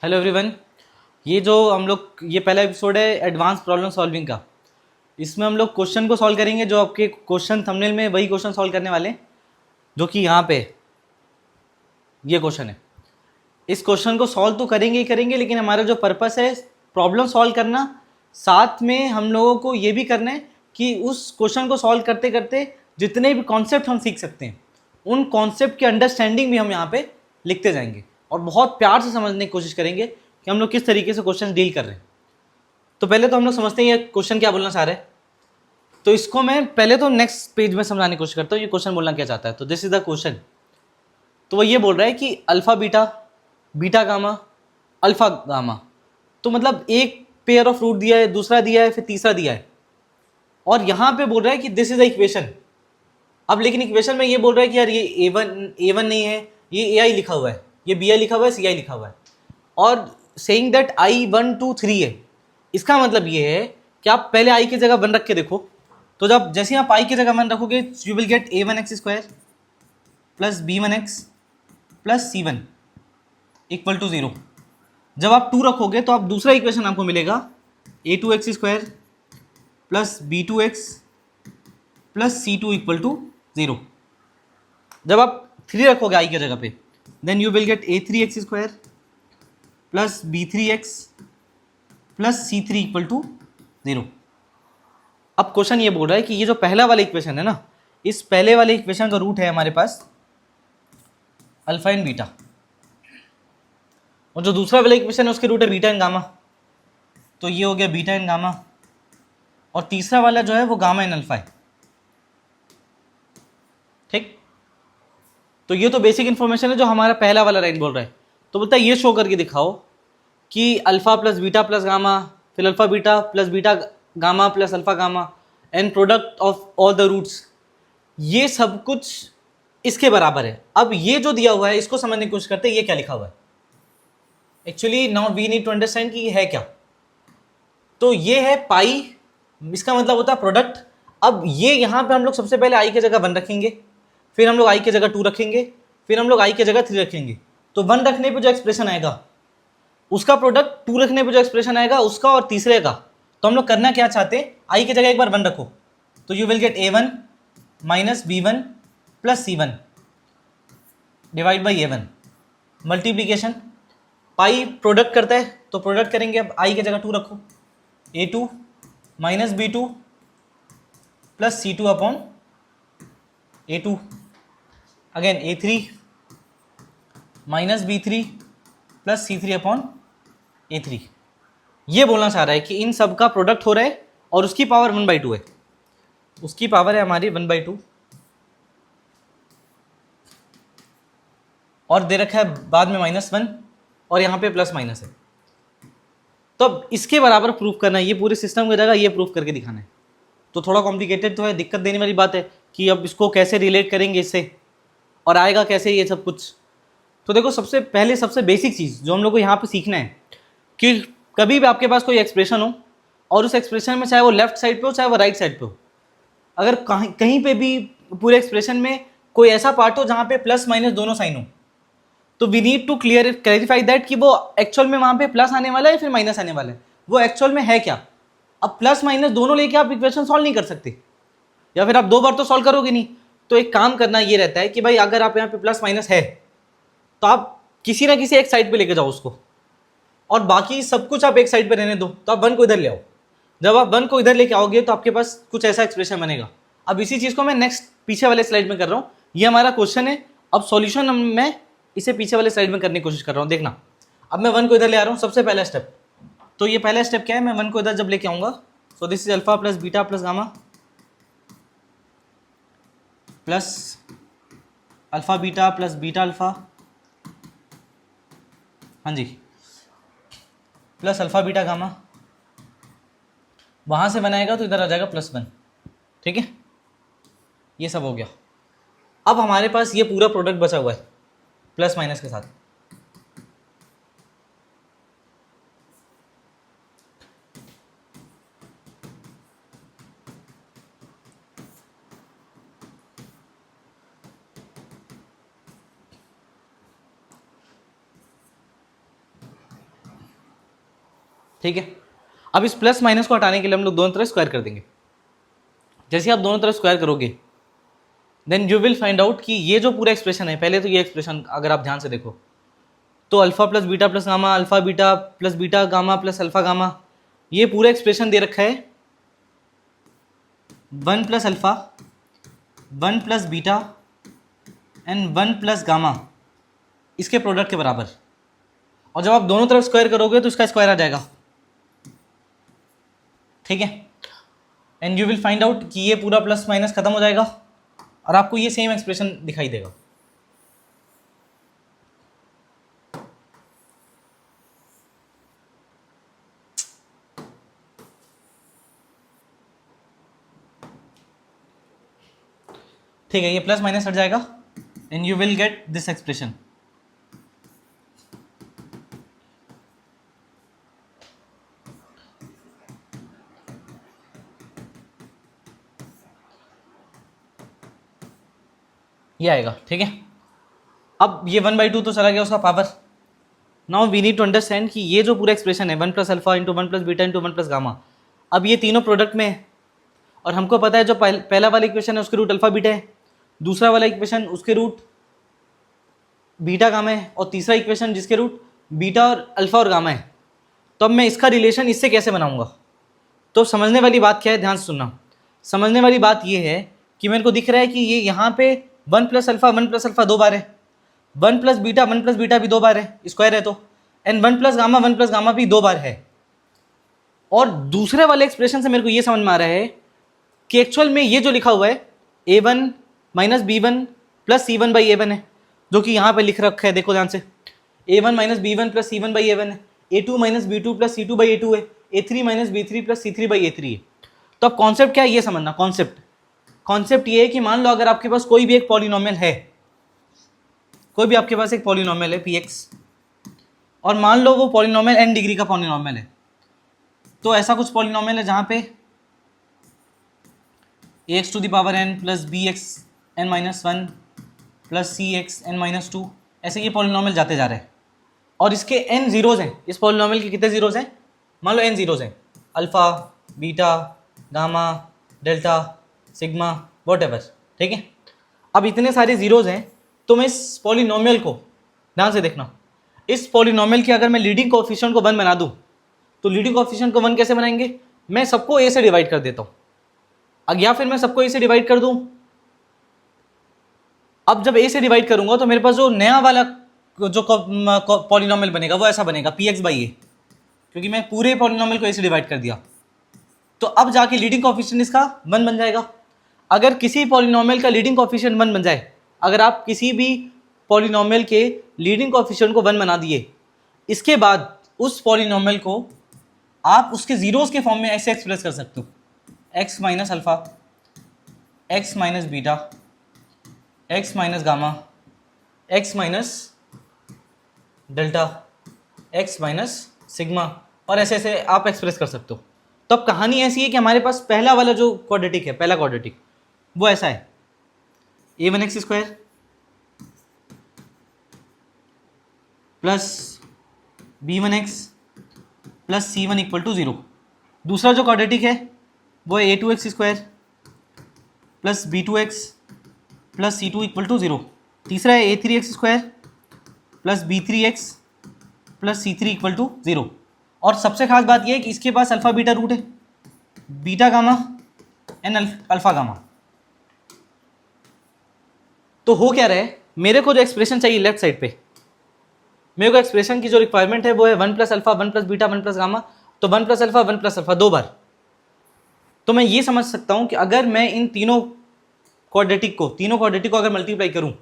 Hello everyone. ये जो हम लोग ये पहला एपिसोड है एडवांस प्रॉब्लम सॉल्विंग का। इसमें हम लोग क्वेश्चन को सॉल्व करेंगे जो आपके क्वेश्चन थंबनेल में वही क्वेश्चन सॉल्व करने वाले हैं, जो कि यहाँ पे ये क्वेश्चन है। इस क्वेश्चन को सॉल्व तो करेंगे ही करेंगे, लेकिन हमारा जो पर्पस है प्रॉब्लम सॉल्व करना, साथ में हम लोगों को ये भी करना है कि उस क्वेश्चन को सॉल्व करते करते जितने भी कॉन्सेप्ट हम सीख सकते हैं उन कॉन्सेप्ट की अंडरस्टैंडिंग भी हम यहाँ पे लिखते जाएंगे और बहुत प्यार से समझने की कोशिश करेंगे कि हम लोग किस तरीके से क्वेश्चन डील कर रहे हैं। तो पहले तो हम लोग समझते हैं ये क्वेश्चन क्या बोलना चाह रहे हैं। तो इसको मैं पहले तो नेक्स्ट पेज में समझाने की कोशिश करता हूँ ये क्वेश्चन बोलना क्या चाहता है। तो दिस इज द क्वेश्चन। तो वो ये बोल रहा है कि alpha beta, beta gamma, alpha gamma. तो मतलब एक पेयर ऑफ रूट दिया है, दूसरा दिया है, फिर तीसरा दिया है, और यहां पे बोल रहा है कि दिस इज द इक्वेशन। अब लेकिन इक्वेशन में ये बोल रहा है कि यार ये ए वन नहीं है, ये ए आई लिखा हुआ है, ये बी आई लिखा हुआ है, सी आई लिखा हुआ है, और सेइंग दैट आई 1 2 3 है। इसका मतलब ये है कि आप पहले आई की जगह वन रख के देखो। तो जब जैसे आप आई की जगह वन रखोगे you will get a1x² plus b1x plus c1 equal to 0। जब आप 2 रखोगे तो आप दूसरा इक्वेशन आपको मिलेगा a2x² plus b2x plus c2 equal to 0। जब आप 3 रखोगे आई की जगह पे then you will get a3x² plus b3x plus c3 equal to 0। अब क्वेश्चन ये बोल रहा है कि ये जो पहला वाला इक्वेशन है ना, इस पहले वाले इक्वेशन का रूट है हमारे पास अल्फा एंड बीटा, और जो दूसरा वाला इक्वेशन है उसके रूट है बीटा एंड गामा। तो ये हो गया बीटा एंड गामा, और तीसरा वाला जो है वो गामा एंड अल्फा है। ठीक, तो ये तो बेसिक इंफॉर्मेशन है जो हमारा पहला वाला लाइन बोल रहा है। तो बोलता है ये शो करके दिखाओ कि alpha plus beta plus gamma, फिर alpha beta plus beta gamma plus alpha gamma and product of all the roots, ये सब कुछ इसके बराबर है। अब ये जो दिया हुआ है इसको समझने की कोशिश करते हैं ये क्या लिखा हुआ है। Actually now we need to understand कि ये है क्या। तो ये है पाई, इसका मतलब होता है प्रोडक्ट। अब ये यहाँ पे हम लोग सबसे पहले आई की जगह 1 रखेंगे, फिर हम लोग आई की जगह 2 रखेंगे, फिर हम लोग आई की जगह 3 रखेंगे। तो 1 रखने पे जो एक्सप्रेशन आएगा उसका प्रोडक्ट, 2 रखने पे जो एक्सप्रेशन आएगा उसका, और तीसरे का। तो हम लोग करना क्या चाहते हैं, आई की जगह एक बार 1 रखो तो you will gate a1 minus b1 plus c1 divide by a1 multiplication. Pi product करता है तो प्रोडक्ट करेंगे। अब आई की जगह 2 रखो, a2 minus b2 plus c2 upon a2, again a3 minus b3 plus c3 upon a3। ये बोलना चाह रहा है कि इन सब का प्रोडक्ट हो रहा है और उसकी पावर 1/2 है। उसकी पावर है हमारी 1/2, और दे रखा है बाद में -1 और यहाँ पे प्लस माइनस है। तो अब इसके बराबर प्रूफ करना है, ये पूरे सिस्टम की जगह ये प्रूफ करके दिखाना है। तो थोड़ा कॉम्प्लिकेटेड तो है, दिक्कत देने वाली बात है कि अब इसको कैसे रिलेट करेंगे इससे और आएगा कैसे ये सब कुछ। तो देखो सबसे पहले सबसे बेसिक चीज़ जो हम लोग को यहाँ पे सीखना है कि कभी भी आपके पास कोई एक्सप्रेशन हो और उस एक्सप्रेशन में चाहे वो लेफ्ट साइड पे हो चाहे वो राइट साइड पे हो, अगर कहीं कहीं पे भी पूरे एक्सप्रेशन में कोई ऐसा पार्ट हो जहाँ पे प्लस माइनस दोनों साइन हो, तो we need to clarify that कि वो एक्चुअल में वहाँ पे प्लस आने वाला है फिर माइनस आने वाला है, वो एक्चुअल में है क्या। अब प्लस माइनस दोनों लेके आप इक्वेशन सॉल्व नहीं कर सकते, या फिर आप 2 बार तो सॉल्व करोगे नहीं। तो एक काम करना ये रहता है कि भाई अगर आप यहाँ पे प्लस माइनस है तो आप किसी ना किसी एक साइड पे लेके जाओ उसको, और बाकी सब कुछ आप एक साइड पे रहने दो। तो आप 1 को इधर ले आओ, जब आप 1 को इधर लेके आओगे तो आपके पास कुछ ऐसा एक्सप्रेशन बनेगा। अब इसी चीज़ को मैं नेक्स्ट पीछे वाले स्लाइड में कर रहा हूँ, ये हमारा क्वेश्चन है। अब सॉल्यूशन मैं इसे पीछे वाले स्लाइड में करने की कोशिश कर रहा हूँ। देखना, अब मैं 1 को इधर ले आ रहा हूँ, सबसे पहला स्टेप। तो ये पहला स्टेप क्या है, मैं 1 को इधर जब लेके आऊँगा, सो this is alpha plus beta plus gamma plus alpha beta alpha, हाँ जी, प्लस अल्फा बीटा गामा, वहाँ से बनाएगा तो इधर आ जाएगा +1। ठीक है, ये सब हो गया। अब हमारे पास ये पूरा प्रोडक्ट बचा हुआ है प्लस माइनस के साथ। ठीक है। अब इस प्लस माइनस को हटाने के लिए हम लोग दोनों तरफ स्क्वायर कर देंगे। जैसे आप दोनों तरफ स्क्वायर करोगे then you will find out कि ये जो पूरा एक्सप्रेशन है, पहले तो ये एक्सप्रेशन अगर आप ध्यान से देखो तो alpha plus beta plus gamma, alpha beta plus beta gamma plus alpha gamma, ये पूरा एक्सप्रेशन दे रखा है 1 plus alpha 1 plus beta and 1 plus gamma इसके प्रोडक्ट के बराबर। और जब आप दोनों तरफ स्क्वायर करोगे तो इसका स्क्वायर आ जाएगा, ठीक है। And you will find out कि ये पूरा प्लस माइनस खत्म हो जाएगा और आपको ये सेम एक्सप्रेशन दिखाई देगा। ठीक है, ये प्लस माइनस हट जाएगा and you will get this expression. ये आएगा, ठीक है। अब ये 1/2 तो चला गया उसका power. Now we need to understand कि ये जो पूरा एक्सप्रेशन है 1 plus alpha into 1 plus beta into 1 plus gamma, अब ये तीनों प्रोडक्ट में है और हमको पता है जो पहला वाला इक्वेशन है उसके रूट अल्फा बीटा है, दूसरा वाला इक्वेशन उसके रूट बीटा गामा है और तीसरा इक्वेशन जिसके रूट बीटा और अल्फा और गामा है। तो अब मैं इसका रिलेशन इससे कैसे बनाऊंगा? तो समझने वाली बात क्या है, ध्यान से सुनना। समझने वाली बात ये है कि मेरे को दिख रहा है कि ये यहाँ पे 1 प्लस अल्फा 2 बार है, 1 प्लस बीटा भी 2 बार है, स्क्वायर है तो, एंड 1 प्लस गामा भी 2 बार है। और दूसरे वाले एक्सप्रेशन से मेरे को ये समझ में आ रहा है कि एक्चुअल में ये जो लिखा हुआ है a1 minus b1 plus c1/a1 है, जो कि यहाँ पे लिख रखा है, देखो ध्यान से, a1 minus b1 plus c1/a1 है, a2 minus b2 plus c2/a2 है, a3 minus b3 plus c3/a3 है। तो अब कॉन्सेप्ट क्या है ये समझना। कॉन्सेप्ट ये है कि मान लो अगर आपके पास कोई भी एक पॉलिनोमियल है, कोई भी आपके पास एक पॉलिनोमियल है px, और मान लो वो पॉलिनोमियल n डिग्री का पॉलिनोमियल है। तो ऐसा कुछ पॉलिनोमियल है जहाँ पे ax to the power n plus bx n minus 1 plus cx n minus 2, ऐसे ये पॉलिनोमियल जाते जा रहे हैं और इसके n जीरोज हैं। इस पॉलिनोमियल के कितने जीरोज हैं? मान लो n जीरोज हैं, alpha beta gamma delta sigma whatever, ठीक है। अब इतने सारे जीरोज हैं तो मैं इस पॉलिनोमियल को, ध्यान से देखना, इस पॉलिनोमियल की अगर मैं लीडिंग कोएफिशिएंट को 1 बना दूं तो लीडिंग कोएफिशिएंट को 1 कैसे बनाएंगे? मैं सबको a से डिवाइड कर देता हूँ, या फिर मैं सबको a से डिवाइड कर दूं। अब जब a से डिवाइड करूंगा तो मेरे पास जो नया वाला जो पॉलिनोमियल बनेगा वो ऐसा बनेगा px/a, क्योंकि मैं पूरे पॉलिनोमियल को a से डिवाइड कर दिया। तो अब जाके लीडिंग कोएफिशिएंट इसका 1 बन जाएगा। अगर किसी पॉलिनोमियल का लीडिंग कोएफिशिएंट 1 बन जाए, अगर आप किसी भी पॉलिनोमियल के लीडिंग कोएफिशिएंट को 1 बना दिए, इसके बाद उस पॉलिनोमियल को आप उसके जीरोस के फॉर्म में ऐसे एक्सप्रेस कर सकते हो, x minus alpha, x minus beta, x minus gamma, x minus delta, x minus sigma, और ऐसे ऐसे आप एक्सप्रेस कर सकते हो। तो अब कहानी ऐसी है कि हमारे पास पहला वाला जो क्वाड्रेटिक है, पहला क्वाड्रेटिक, वो ऐसा है a1x square plus b1x plus c1 equal to 0। दूसरा जो क्वाड्रेटिक है वो है a2x square plus b2x plus c2 equal to 0। तीसरा है a3x square plus b3x plus c3 equal to 0। और सबसे खास बात यह है कि इसके पास अल्फा बीटा रूट है, beta gamma and alpha gamma. तो हो क्या रहा है, मेरे को जो एक्सप्रेशन चाहिए लेफ्ट साइड पे, मेरे को एक्सप्रेशन की जो रिक्वायरमेंट है वो है 1 plus alpha 1 plus beta 1 plus gamma. तो 1 प्लस अल्फा 2 बार। तो मैं ये समझ सकता हूँ कि अगर मैं इन तीनों क्वाड्रेटिक को अगर मल्टीप्लाई करूँ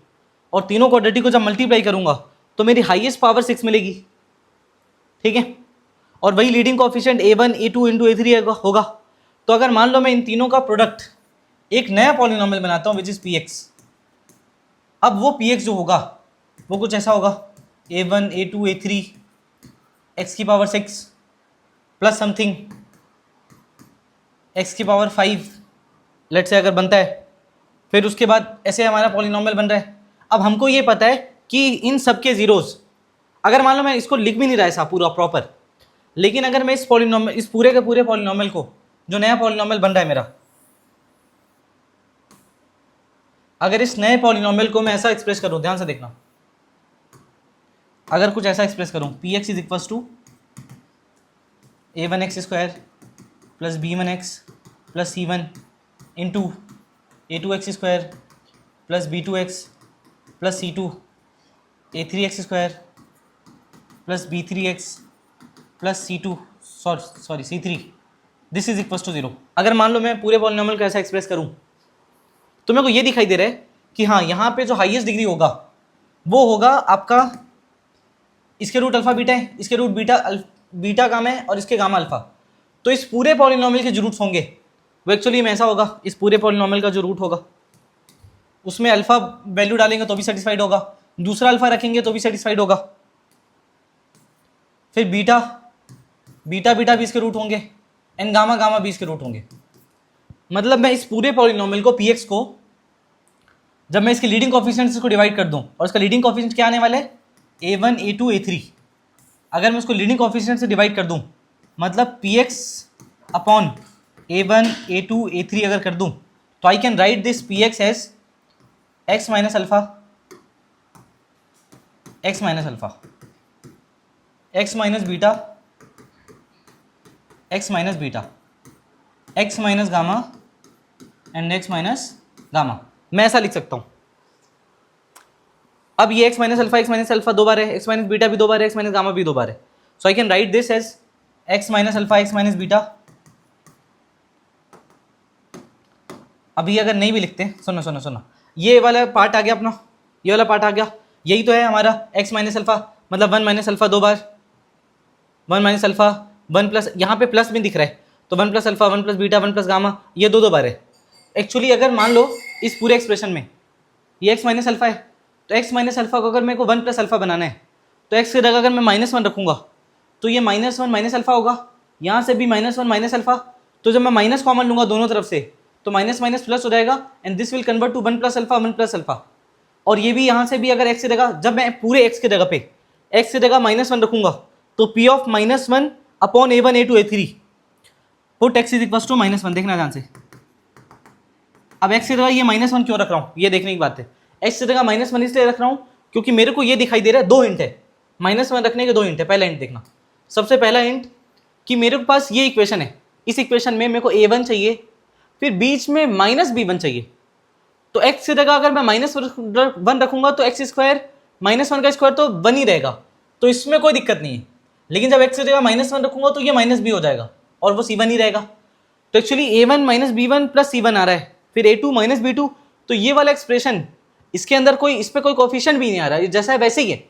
और तीनों क्वाड्रेटिक को जब मल्टीप्लाई करूँगा तो मेरी हाईएस्ट पावर 6 मिलेगी, ठीक है। और वही leading coefficient a1 a2 into a3 होगा। तो अगर मान लो मैं इन तीनों का प्रोडक्ट एक नया पॉलिनोमियल बनाता हूँ विच इज px, अब वो px जो होगा वो कुछ ऐसा होगा a1 a2 a3 x की पावर 6 प्लस समथिंग x की पावर 5 लेट से अगर बनता है, फिर उसके बाद ऐसे हमारा पॉलिनोमियल बन रहा है। अब हमको ये पता है कि इन सब के जीरोस, अगर मान लो मैं इसको लिख भी नहीं रहा ऐसा पूरा प्रॉपर, लेकिन अगर मैं इस पॉलिनोमियल, इस पूरे के पूरे पॉलिनोमियल को, जो नया पॉलिनोमियल बन रहा है मेरा, अगर इस नए पॉलिनोमियल को मैं ऐसा एक्सप्रेस करूं, ध्यान से देखना, अगर कुछ ऐसा एक्सप्रेस करूं, P X is equals to a1x square plus b1x plus c1 into a2x square plus b2x plus c2 a3x square plus b3x plus c2 sorry c3, this is equals to 0। अगर मान लो मैं पूरे polynomial को ऐसा express करूं तो मेरे को ये दिखाई दे रहा है कि हाँ, यहाँ पे जो हाईएस्ट डिग्री होगा वो होगा आपका, इसके रूट अल्फा बीटा है, इसके रूट बीटा गामा है और इसके गामा अल्फा। तो इस पूरे पॉलिनोमियल के जो रूट्स होंगे वो एक्चुअली में ऐसा होगा, इस पूरे पॉलिनोमियल का जो रूट होगा उसमें अल्फा वैल्यू डालेंगे तो भी सेटिस्फाइड होगा, दूसरा अल्फा रखेंगे तो भी सेटिस्फाइड होगा, फिर बीटा बीटा भी इसके रूट होंगे एंड गामा भी इसके रूट होंगे। मतलब मैं इस पूरे पॉलिनोमियल को px को जब मैं इसके लीडिंग कोफिशिएंट्स को डिवाइड कर दूं, और इसका लीडिंग कोफिशिएंट क्या आने वाला है, a1 a2 a3, अगर मैं उसको लीडिंग कोफिशिएंट से डिवाइड कर दूं, मतलब px upon a1 a2 a3 अगर कर दूं, तो I can write this px as x minus alpha x minus alpha x minus beta x minus beta x minus gamma and x minus gamma, मैं ऐसा लिख सकता हूँ। अब ये x माइनस अल्फा दो बार है, x माइनस बीटा भी दो बार है, x माइनस गामा भी दो बार है, so I can write this as x minus alpha x minus beta. अभी अगर नहीं भी लिखते, सुनो, ये वाला पार्ट आ गया अपना, ये वाला पार्ट आ गया, यही तो है हमारा x माइनस अल्फा, मतलब 1 माइनस अल्फा दो बार, 1 माइनस अल्फा 1 प्लस, यहाँ पे प्लस भी दिख रहा है तो 1 plus alpha 1 plus beta 1 plus gamma, ये दो बार है। एक्चुअली अगर मान लो इस पूरे एक्सप्रेशन में ये x माइनस अल्फा है, तो x माइनस अल्फा को अगर मेरे को 1 प्लस अल्फा बनाना है तो x की जगह अगर मैं -1 रखूँगा तो ये -1 माइनस अल्फा होगा, यहाँ से भी -1 माइनस अल्फा, तो जब मैं माइनस कॉमन लूँगा दोनों तरफ से तो माइनस माइनस प्लस हो जाएगा and this will convert to 1 plus alpha 1 plus alpha. और ये भी यहाँ से भी अगर x की जगह, जब मैं पूरे x की जगह पे x की जगह -1 रखूँगा तो p of -1 upon a1 a2 a3 put x is equals to -1। देखना ध्यान से, अब x की जगह ये -1 क्यों रख रहा हूँ, ये देखने की बात है। x की जगह -1 इसलिए रख रहा हूँ क्योंकि मेरे को ये दिखाई दे रहा है, दो हिंट है, -1 रखने के दो हिंट है। पहला हिंट देखना, सबसे पहला हिंट कि मेरे पास ये इक्वेशन है, इस इक्वेशन में मेरे को a1 चाहिए, फिर बीच में -b1 चाहिए, तो x की जगह अगर मैं -1 रखूंगा तो x स्क्वायर -1 का स्क्वायर तो 1 ही रहेगा, तो इसमें कोई दिक्कत नहीं है। लेकिन जब x की जगह -1 रखूंगा तो ये -b हो जाएगा और वो c1 ही रहेगा। तो actually a1 -b1 plus c1 आ रहा है, फिर a2 -b2, तो ये वाला एक्सप्रेशन इसके अंदर कोई, इस पर कोई कोफिशिएंट भी नहीं आ रहा है, जैसा है वैसे ही है,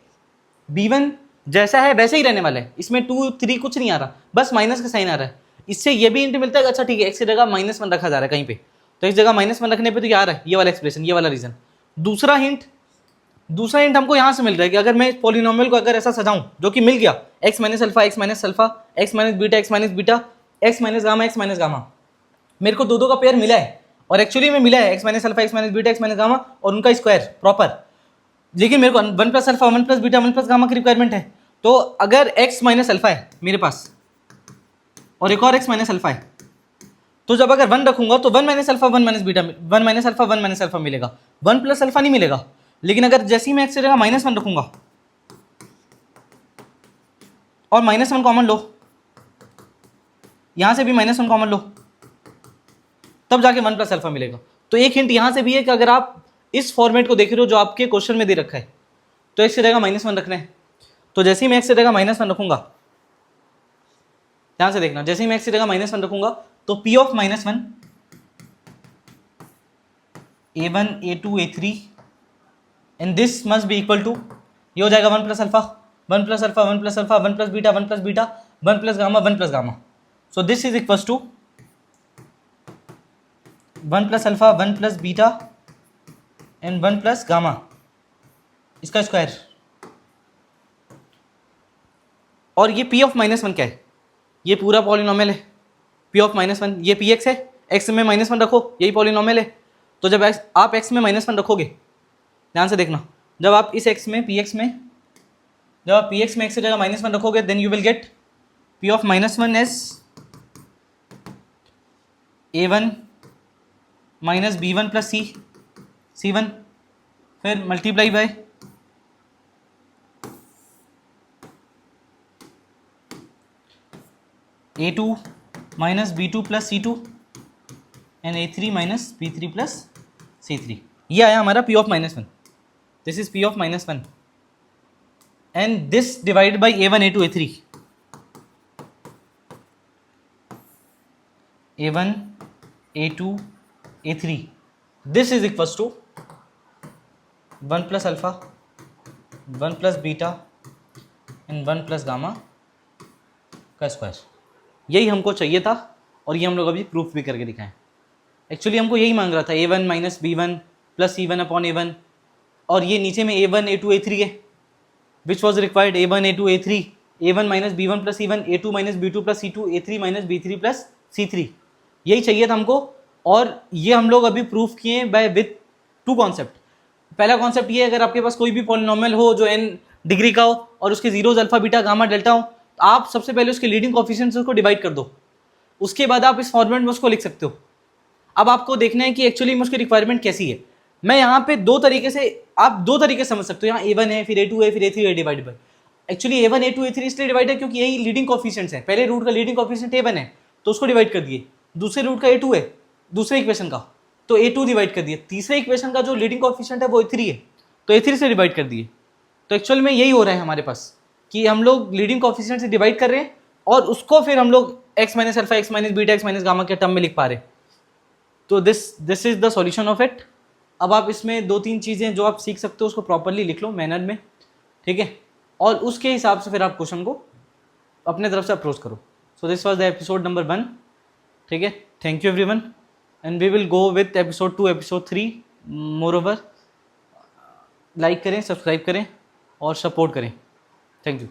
b1 जैसा है वैसे ही रहने वाला है, इसमें 2 3 कुछ नहीं आ रहा, बस माइनस का साइन आ रहा है। इससे ये भी हिंट मिलता है, अच्छा ठीक है x की जगह -1 रखा जा रहा है कहीं पे, तो इस जगह -1 रखने पे तो क्या आ रहा है, ये वाला एक्सप्रेशन, ये वाला रीजन। दूसरा हिंट हमको यहाँ से मिल रहा है कि अगर मैं पॉलिनोमियल को अगर ऐसा सजाऊं जो कि मिल गया, x minus alpha x minus alpha x minus beta x minus beta x minus gamma, मेरे को दो का पेयर मिला है और एक्चुअली में मिला है x minus alpha x minus beta x minus gamma और उनका स्क्वायर प्रॉपर, लेकिन मेरे को 1 plus alpha 1 plus beta 1 plus gamma की रिक्वायरमेंट है। तो अगर x माइनस अल्फा है मेरे पास और एक और x माइनस अल्फा है, तो जब अगर 1 रखूंगा तो 1 minus alpha 1 minus beta 1 minus alpha 1 minus alpha मिलेगा, 1 प्लस अल्फा नहीं मिलेगा। लेकिन अगर जैसे ही मैं x की जगह -1 रखूंगा और -1 कॉमन लो, यहां से भी -1 कॉमन लो, तब जाके 1 प्लस अल्फा मिलेगा। तो एक हिंट यहां से भी है कि अगर आप इस फॉर्मेट को देख रहे हो जो आपके क्वेश्चन में दे रखा है, तो x की जगह -1 रखना है, तो जैसे ही मैं x की जगह -1 रखूंगा, ध्यान से देखना, जैसे ही मैं x की जगह -1 रखूंगा तो p of -1 a1 a2 a3 and this must be equal to, ये हो जाएगा 1 plus alpha 1 plus alpha 1 plus alpha 1 plus beta 1 plus beta 1 plus gamma 1 plus gamma. So this is equals to 1 plus alpha 1 plus beta and 1 plus gamma, इसका square. और ये p of -1 क्या है, ये पूरा पॉलिनोमियल है, p ऑफ -1 ये px है, x में -1 रखो, यही पॉलिनोमियल है। तो जब आप x में -1 रखोगे, ध्यान से देखना, जब आप इस x में px में, जब आप px में x की जगह -1 रखोगे, then you will get P of -1 is A1 minus B1 plus C1, फिर multiply by A2 minus B2 plus C2 and A3 minus B3 plus C3. ये आया हमारा P of -1. This is P of -1 and this divided by A1 A2 A3. A1 A2 A3. This is equals to 1 plus alpha, 1 plus beta and 1 plus gamma का square. यही हमको चाहिए था और ये हम लोग अभी प्रूफ भी करके दिखाएं. एक्चुअली हमको यही मांग रहा था A1 minus B1 plus C1 upon A1, और ये नीचे में A1 A2 A3 है which was required A1 A2 A3, A1 minus B1 plus C1, A2 minus B2 plus C2, A3 minus B3 plus C3. यही चाहिए था हमको और ये हम लोग अभी प्रूफ किए बाय विथ 2 कॉन्सेप्ट. पहला कॉन्सेप्ट ये, अगर आपके पास कोई भी पॉलिनोमियल हो जो n डिग्री का हो और उसके zeros alpha beta gamma delta हो, तो आप सबसे पहले उसके लीडिंग कोएफिशिएंट्स को डिवाइड कर दो, उसके बाद आप इस फॉर्मेट में उसको लिख सकते हो. अब आपको देखना है कि एक्चुअली में उसकी रिक्वायरमेंट कैसी है. मैं यहाँ पे दो तरीके से समझ सकते हो. यहाँ A1 है, फिर A2 है, फिर A3 है divide by. Actually A1 A2 A3 इसलिए डिवाइड है क्योंकि यही लीडिंग कोएफिशिएंट्स है. पहले रूट का लीडिंग कोएफिशिएंट A1 है तो उसको डिवाइड कर दिए, दूसरे रूट का A2 है दूसरे इक्वेशन का तो A2 डिवाइड कर दिए, तीसरे इक्वेशन का जो लीडिंग कोएफिशिएंट है वो A3 है तो A3 से डिवाइड कर दिए. तो एक्चुअल में यही हो रहा है हमारे पास कि हम लोग लीडिंग कोएफिशिएंट से डिवाइड कर रहे हैं और उसको फिर हम लोग x minus alpha, x minus beta, x minus gamma के टर्म में लिख पा रहे हैं. तो this is the solution of it. अब आप इसमें 2-3 चीज़ें जो आप सीख सकते हो उसको प्रॉपरली लिख लो मैनर में, ठीक है, और उसके हिसाब से फिर आप क्वेश्चन को अपने तरफ से अप्रोच करो. So this was the episode number 1. ठीक है, thank you everyone and we will go with episode 2, episode 3. Moreover like करें, सब्सक्राइब करें और सपोर्ट करें. Thank you.